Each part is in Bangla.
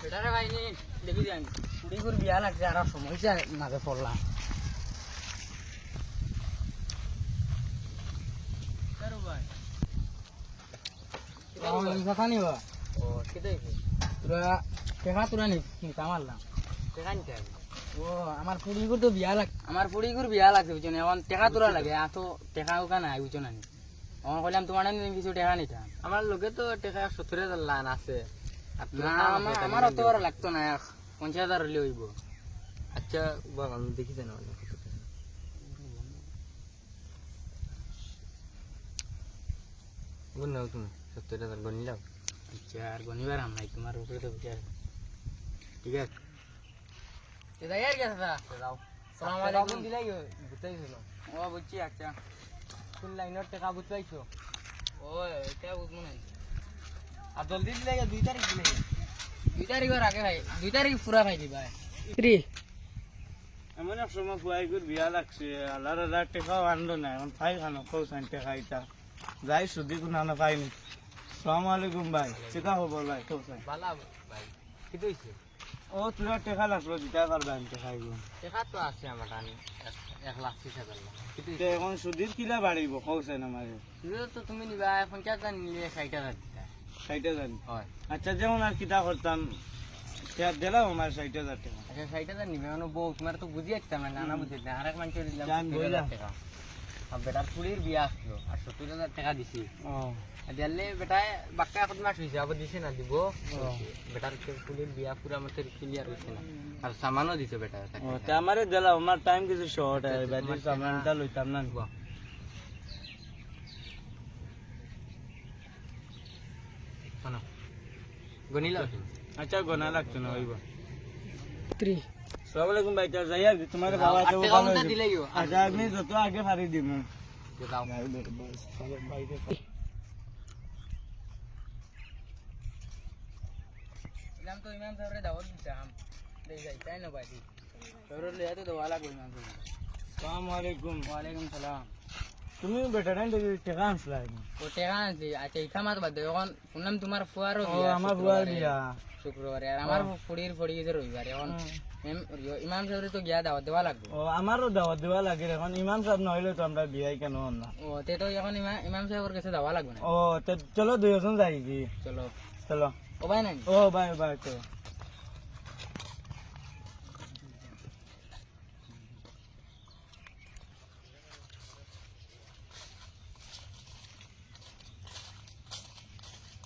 বেটারে ভাইনি দেখি যাই কুড়িগুর বিয়া লাগছে আর সমস্যা মাঝে পড়লাম ভাই কথা নিবা ও কেটে তোরা টেকা তোরা নিতে মারলাম টেকা নিতে ও আমার পুড়িগুর তো বিয়া লাগ আমার পুড়িগুর বিয়া লাগছে বুঝছো এখন টেকা তোরা লাগে এত টেকা ওকা নাই বুঝছো না আমার কইলাম তোমার কিছু টেকা নিতাম আমার লোকে তো টেকা 70,000 লাইন আছে আমার অত বড় লাগতো না 50,000 হলে হইব আচ্ছা আমি দেখি জানো গুণ নাও তুমি 70,000 গনি লাও আচ্ছা আর গনিবার আম নাই তোমার উপরে তো বিচার ঠিক আছে এটা यार क्या था যাও আসসালামু আলাইকুম দিলাই বুঝাইছিল ও বুঝছি আচ্ছা কোন লাইনের টাকা বুঝাইছো ও এটা বুঝমু না আর জলদি দিলাই 2 তারিখ দিলাই 2 তারিখের আগে ভাই 2 তারিখ পুরা ভাই দিবা ফ্রি এমন এক সময় ফুয়াইগুর বিয়া লাগছে আল্লাহর টাকাও আনলো না এখন ফাই খানো কৌশান টাকা এটা যাই সুদি কোনো আনা পাইনি আসসালামু আলাইকুম ভাই চিকা খবর ভাই কৌশান বালা ভাই কি হইছে ও তোরা টাকা লাগলো দিতে পারবে আমি টাকা আইব টাকা তো আছে আমার টানি 1,30,000 কিন্তু এখন সুদির কিলা বাড়িব কৌশান আমারে তো তুমি নিবা 50,000 নিলে 60,000 দিতা 60,000 হয় আচ্ছা যেমন আর কিতা করতাম দিলাম আমার 60,000 টাকা আচ্ছা 60,000 নিবে মানে বউ তোমার তো বুঝি আসতাম না নানা বুঝি না আরেক মানুষের দিলাম জান বইলা টাকা আর বেটার পুলির বিয়া আসলো আর 70,000 টাকা দিছি ও দিলে বেটায় বাক্কা এখন মাস হয়েছে আবার দিছে না দিব বেটার পুলির বিয়া পুরা আমাদের ক্লিয়ার হয়েছে না আর সামানও দিতে বেটা ও তে আমারে দিলাম আমার টাইম কিছু শর্ট আছে বাদি সামানটা লইতাম না গনিলা আচ্ছা গোনা লাগতো না হইব 3 আসসালামু আলাইকুম ভাই চল যাই আর তোমার বাবা তো ভালো হইছে দিলাইও আচ্ছা আমি যত আগে ফারি দিমু দাও ইলাম তো ইমাম সাহেবের দাওয়াত দিতাম দেই যাই তাই না ভাই তোর লিয়া তো দওয়া লাগবে ইমাম সাহেব আসসালামু আলাইকুম ওয়া আলাইকুম সালাম তুমি বেটা না দেখি টাকা আনছলাই ও টাকা আনছি আচ্ছা ইখামাত বাদ দে এখন শুনলাম তোমার ফুয়ারও ও বিয়া আমার বুয়ার বিয়া শুক্রবারে আর আমার ফড়ি গেছে রবিবার এখন ইমাম সাহেবের তো গিয়া দাওয়াত দেওয়া লাগবে ও আমারও দাওয়াত দেওয়া লাগে এখন ইমাম সাহেব নইলে তো আমরা বিয়াই কেন হন না ও তে তো এখন ইমাম সাহেবের কাছে যাওয়া লাগবে না ও তো চলো দুইজন যাই কি চলো চলো ও ভাই নাই ও বাই বাই তো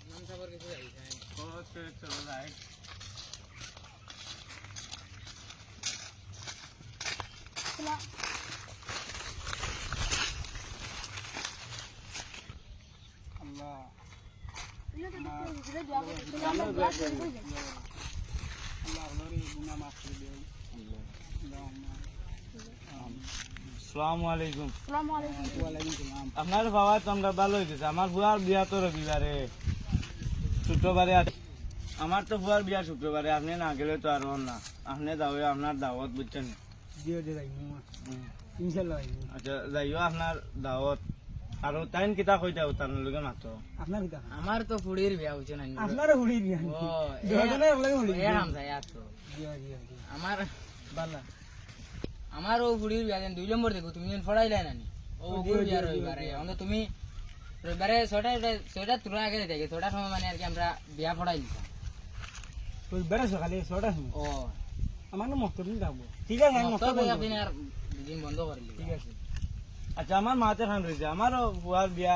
ইমাম সাহেবের কাছে যাই ও চলো যাই আল্লাহ আসসালামু আলাইকুম আপনার বাবা তো আমরা ভালো হয়েছে আমার বুয়ার বিয়া তো রবিবারে শুক্রবারে আমার তো বুয়ার বিয়া শুক্রবারে আপনি না গেলে তো আর না আপনি যাবে আপনার দাওয়াত বুঝছেন আচ্ছা যাইও আপনার দাওয়াত আর টাইম কিতা কই যাও তার লগে মাত্র আমার তো ফুড়ির বিয়া হইছে না আপনার হুড়ি বিয়া ও আমার বালা আমারও ফুড়ির বিয়া 2 নম্বর দেখো তুমি ফড়াইলাই নানি ও ফুড়ির বিয়া রবিবারে এখন তুমি রবিবারে 6টা তোরা আগে দেখে 6টার সময় মানে আর কি আমরা বিয়া ফড়াই দিতাম রবিবারে সকালে 6টার সময় ও আমার না মক্তব দিন যাবো ঠিক আছে আমি মক্তব একদিন আর দিন বন্ধ করে ঠিক আছে আচ্ছা আমার মাতে খান রয়েছে আমারও বুয়ার বিয়া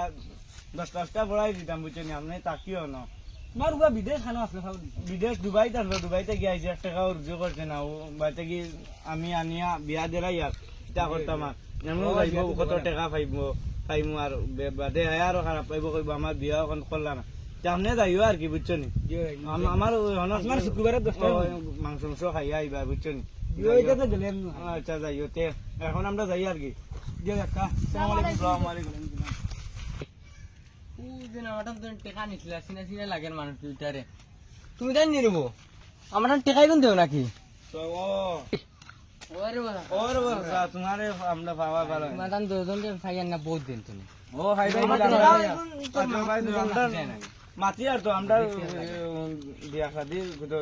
10টা পড়াই দিতাম বুঝছেন আপনি তাকিও না আমার বুয়া বিদেশ খানো আসলে বিদেশ দুবাইতে আসলো দুবাইতে গিয়ে 1,000 টাকা রুজু করছে না ও বাড়িতে গিয়ে আমি আনিয়া বিয়া দিলাই আর এটা করতাম আর এমন যাইব কত টাকা পাইমু আর বাদে আরো খারাপ পাইব কইব আমার বিয়া এখন করলা না আপনি যাইও আর কি বুঝছো নি আমার শুক্রবারে 10টা মাংস খাইয়া আইবা বুঝছো নি আচ্ছা যাইও তে এখন আমরা যাই আর কি টেকা নিছিল চিনা চিনা লাগে মানুষ দুইটারে তুমি তাই নিরব আমার টেকাই কোন দেও নাকি তোমারে আমরা পাওয়া ভালো মাদান দুজন ফাইয়ান না বহুত দিন তুমি ও মাতি আর তো আমরা বিয়া শাদি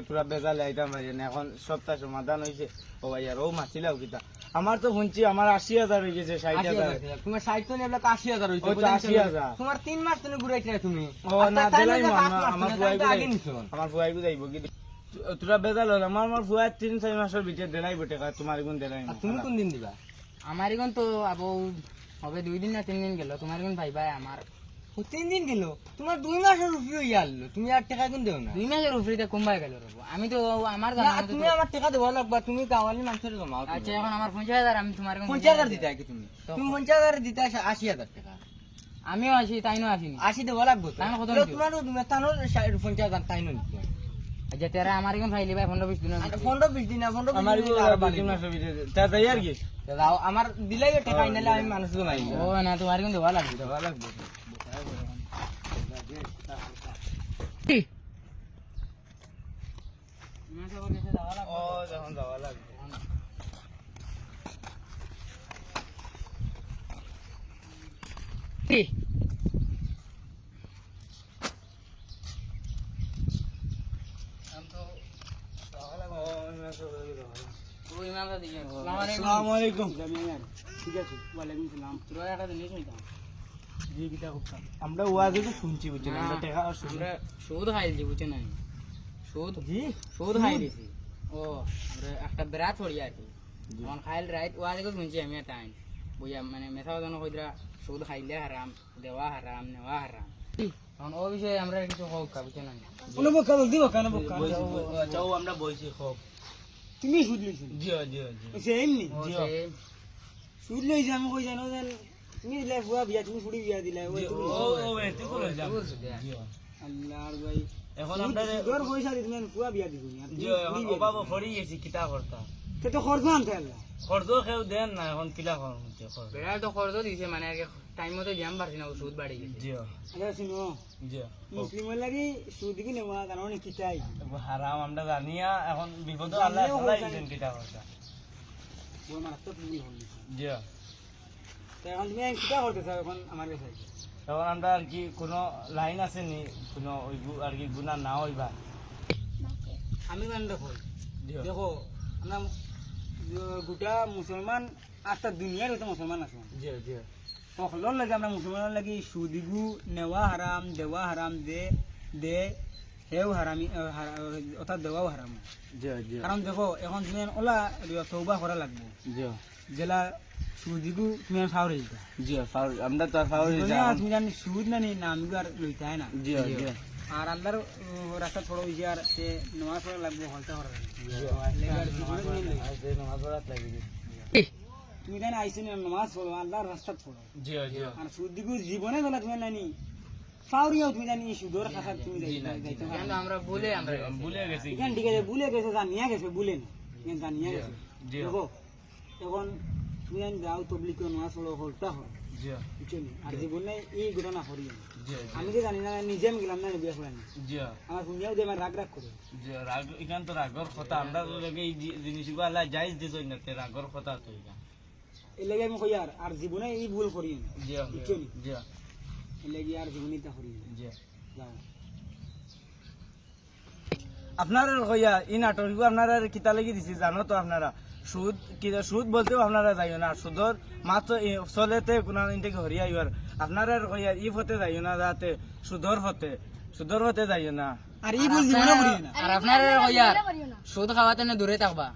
তোরা বেজালে আইতাম ভাই এখন সপ্তাহ সমাধান হয়েছে ও ভাই আর ও মাতিলাও কিতা আমার তো শুনছি আমার 80,000 হয়ে গেছে 60,000 তোমার 60 তো নেবলা 80,000 হইছে ও তো 80,000 তোমার 3 মাস তুমি ঘুরাইতে তুমি ও না দিলাই আমার ফুয়াই যাইব কি তোরা বেজাল হল আমার ফুয়াই 3-4 মাসের ভিতরে দিলাইব টাকা তোমার গুণ দিলাই তুমি কোন দিন দিবা আমার এখন তো আবো হবে 2 দিন না 3 দিন গেল তোমার এখন ভাই ভাই আমার 3 দিন গেল তোমার 2 মাসের উপরে ইয়াললো তুমি আর টাকা কোন দেও না 2 মাসের উপরে কমবাই গেল রব আমি তো আমার জানা তুমি আমার টাকা দেব লাগবা তুমি গাওয়ালি মানুষের জমা আচ্ছা এখন আমার 50,000 আমি তোমার 50,000 দিতে কি তুমি 50,000 দিতে 80,000 টাকা আমিও আসি তাইনো আসিনি 80 দেব লাগবে তাই কত তোমার তুমি তানো 50,000 তাইনো আচ্ছা তেরা আমার এখন ফাইলি ভাই 15-20 দিন 15-20 দিন 15-20 আমার 2 মাসের ভিতরে তা যাই আর কি দাও আমার দিলাই টাকা আইনালে আমি মানুষ জমাই ও না তোমার কিন্তু ভালো লাগবে ও যখন যাওয়া লাগবে আসসালামু আলাইকুম ঠিক আছে ওয়ালাইকুম সালাম তোরা একটা জিনিস হইতাম জি কিটা করতাম আমরা ওয়াজে তো শুনছি বুঝছেন আমরা টাকা আমরা সুদ খাইছি বুঝছেন না সুদ জি সুদ খাই দিছি ও আমরা একটা বেড়া ছড়ি আর কি যখন খাইল রাইত ওয়াজে তো শুনছি আমি টাইম বুঝা মানে মেথাও জন কইরা সুদ খাইলে হারাম দেওয়া হারাম নেওয়া হারাম এখন ও বিষয়ে আমরা কিছু হোক বুঝছেন না কোনো বকা দিব কেন বকা যাও আমরা বইছি খুব তুমি সুদ লইছ জি জি জি সেম নি জি সুদ লইছ আমি কই জানো জান তুমি দিলা বুয়া বিয়া তুমি ফুড়ি বিয়া দিলা ও ও এতে করে যাব জি আল্লাহর ভাই এখন আমরা ঘর পয়সা দিবেন বুয়া বিয়া দিবেন জি এখন বাবা ফড়ি গেছি কিতা করতা তে তো খরচ আনতে আল্লাহ খরচ কেউ দেন না এখন কিলা করুন বেড়া তো খরচ দিছে মানে আর টাইম মতো জ্যাম পারছি না সুদ বাড়ি গেছে জি আচ্ছা শুনো জি মুসলিমের লাগি সুদ কি নেওয়া কারণ কি চাই হারাম আমরা জানিয়া এখন বিপদ আল্লাহ সলাই দেন কিটা করতা ও মারাত্মক ভুল হল জি তো এখন তুমি কিটা করতে চাও এখন আমার কাছে এখন আমরা আর কি কোনো লাইন আছে নি কোনো ওই আর কি গুনাহ না হইবা আমি মানে দেখো দেখো আমরা গোটা মুসলমান আস্তা দুনিয়ার হইতে মুসলমান আছে জি জি সকলের লাগে আমরা মুসলমানের লাগে সুদিগু নেওয়া হারাম দেওয়া হারাম দে হেও হারামি অর্থাৎ দেওয়াও হারাম কারণ দেখো এখন তুমি ওলা তৌবা করা লাগবে জেলা সুদিগু তুমি ফাউর হইতা জি ফাউর আমরা তো ফাউর হইতা তুমি জানি সুদ না নি নাম আর লইতা হয় না জি জি আর আল্লাহর রাস্তা পড়ো হইছে আর সে নামাজ পড়া লাগবে হলতা করা লাগবে নামাজ পড়া লাগবে তুমি জানি আইসি নামাজ পড়ো আল্লাহর রাস্তা পড়ো জি জি আর সুদিগু জীবনে গলা তুমি জানি ফাউরিও তুমি জানি সুদর খাসা তুমি যাইতে কেন আমরা ভুলে গেছি কেন ঠিক আছে ভুলে গেছে জানিয়া গেছে ভুলে না কেন জানিয়া গেছে দেখো এখন তুমি জানি যাও তবলিগ নামাজ পড়ো হলতা হয় জি বুঝছেন আর জীবনে এই ঘটনা করিও আমি যে জানি না নিজে আমি গেলাম না বিয়া করানি জি আমার শুনিয়াও দে আমার রাগ করে জি রাগ এখান তো রাগর কথা আমরা লগে এই জিনিসগুলো আল্লাহ জায়েজ দিছই না তে রাগর কথা তো এটা এই লাগি আমি কই আর জীবনে এই ভুল করি জি বুঝছেন জি এই লাগি আর জীবনে তা করি জি যাও আপনারা কইয়া এই নাটকগুলো আপনারা কিতা লাগি দিছি জানো তো আপনারা সুদ কি সুদ বলতেও আপনারা যাইও না সুদর মাত্র চলেতে কোনো ইনটেকে হরিয়া ইবার আপনারা কইয়া ই ফতে যাইও না যাতে সুদর ফতে যাইও না আর ই ভুল জীবনে করিও না আর আপনারা কইয়া সুদ খাওয়াতে না দূরে থাকবা